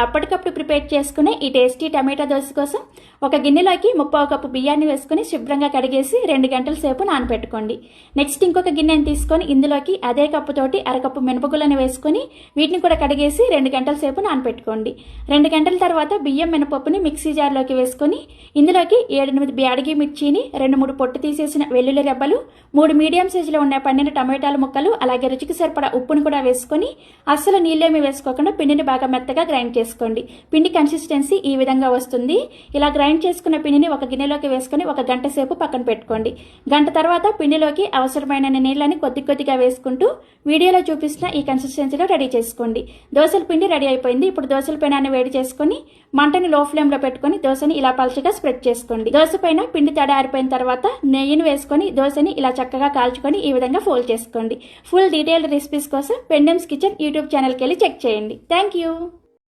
అప్పటికప్పుడు ప్రిపేర్ చేసుకునే ఈ టేస్టీ టమాటా దోశ కోసం ఒక గిన్నెలోకి 1/2 కప్పు బియ్యాన్ని వేసుకుని శుభ్రంగా కడిగేసి 2 గంటల సేపు నానబెట్టుకోండి. నెక్స్ట్ ఇంకొక గిన్నెని తీసుకొని ఇందులోకి అదే కప్పుతోటి అరకప్పు మినపగుళ్ళని వేసుకొని వీటిని కూడా కడిగేసి 2 గంటల సేపు నానబెట్టుకోండి. 2 గంటల తర్వాత బియ్యం మినపప్పుని మిక్సీ జార్లోకి వేసుకొని ఇందులోకి 7-8 బ్యాడగి మిర్చిని, 2-3 పొట్టు తీసేసిన వెల్లుల్లి రెబ్బలు, 3 మీడియం సైజులో ఉన్న పండిన టమాటాల ముక్కలు, అలాగే రుచికి సరిపడా ఉప్పును కూడా వేసుకొని అస్సలు నీళ్ళేమి వేసుకోకుండా పిండిని బాగా మెత్తగా గ్రైండ్ చేసుకోండి. పిండి కన్సిస్టెన్సీ ఈ విధంగా వస్తుంది. ఇలా గ్రైండ్ చేసుకున్న పిండిని ఒక గిన్నెలోకి వేసుకొని 1 గంట సేపు పక్కన పెట్టుకోండి. గంట తర్వాత పిండిలోకి అవసరమైన నీళ్ళని కొద్ది కొద్దిగా వేసుకుంటూ వీడియోలో చూపిస్తున్న ఈ కన్సిస్టెన్సీలో రెడీ చేసుకోండి. దోశల పిండి రెడీ అయిపోయింది. ఇప్పుడు దోశల పెనాన్ని వేడి చేసుకొని మంటని లో ఫ్లేమ్లో పెట్టుకొని దోశని ఇలా పలుచగా స్ప్రెడ్ చేసుకోండి. దోశ పైన పిండి తడి ఆరిపోయిన తర్వాత నెయ్యిని వేసుకొని దోశని ఇలా చక్కగా కాల్చుకొని ఈ విధంగా ఫోల్డ్ చేసుకోండి. ఫుల్ డీటెయిల్డ్ రెసిపీస్ కోసం పెండెమ్స్ కిచెన్ యూట్యూబ్ ఛానల్కి వెళ్ళి చెక్ చేయండి. Thank you.